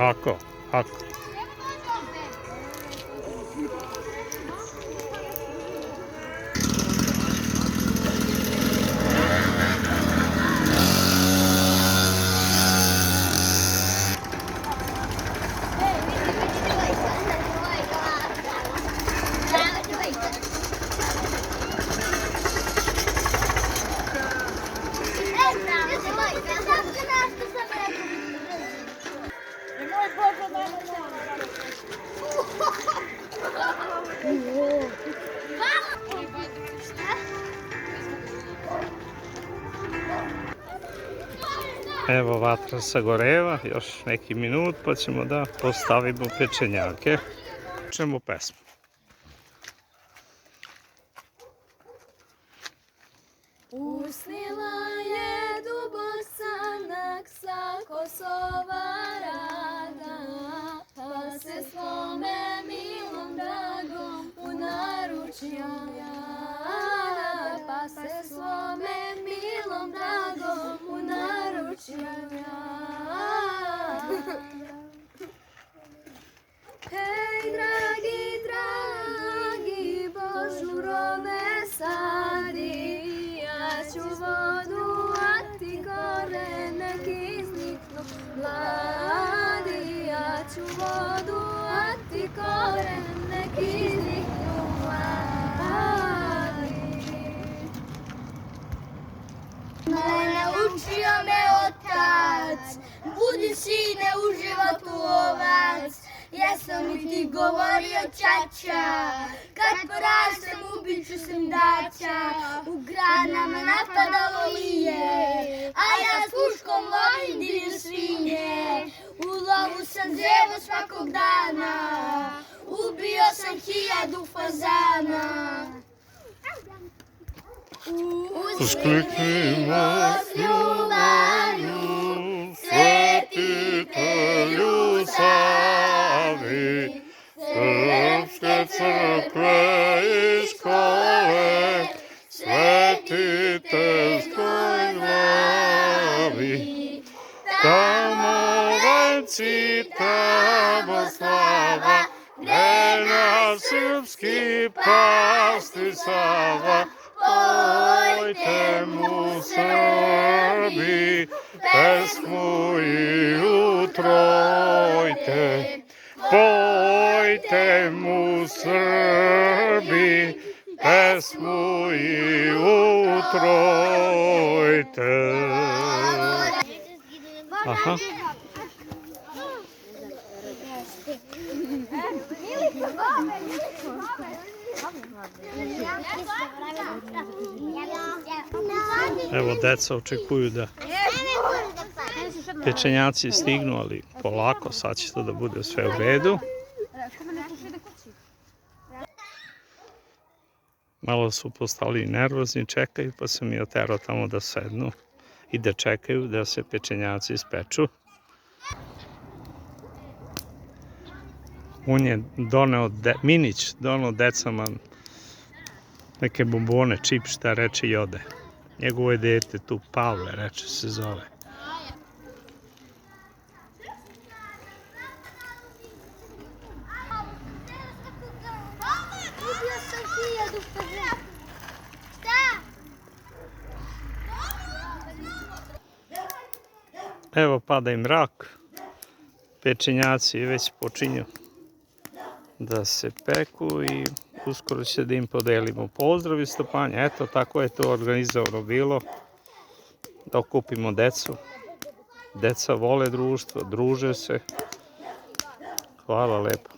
Polako, ako. Evo vatra sagoreva, još neki minut pa ćemo da postavimo pečenjake. Čemu pesmu? Usnila je dubok sanak sa Kosova rada, pa se svome milom dragom u naručja ja, pa se svome milom dragom u naručja ja. Hej, dragi, dragi, božurove sadi, ja ću vodu, a ti korene izniknu mladi, ja ću vodu, a ti korene izniknu mladi. Naučio me otac, budi sine u životu ovac. Jesam li ti govorio čača, kad porastem ubit ću sam daća. U granama napadalo lije, a ja s puškom lovim divlje svinje. U lovu sam zevo svakog dana, ubio sam 1000 fazana. Uskliknimo s ljubavlju, svetitelju Savi, Srpske crkve i škole, svetiteljskoj glavi. Tamo venci, tamo slava, gde naš srpski pastir Sava. Pojte mu Srbi, pesmu i utrojte. Pojte mu Srbi, pesmu i utrojte. Aha. Evo, deca očekuju da pečenjaci stignu, ali polako, sad će to da bude sve u redu. Malo su postali nervozni, čekaju, pa sam i oterao tamo da sednu i da čekaju da se pečenjaci ispeču. On je doneo, Minić doneo decama neke bombone, čip, šta reče i ode. Njegovo je dete tu, Pavle, reče se zove. Evo pada i mrak, pečenjaci već počinju da se peku i uskoro će da im podelimo pozdrav i stopanje. Eto, tako je to organizovano bilo, da okupimo decu. Deca vole društvo, druže se. Hvala lepo.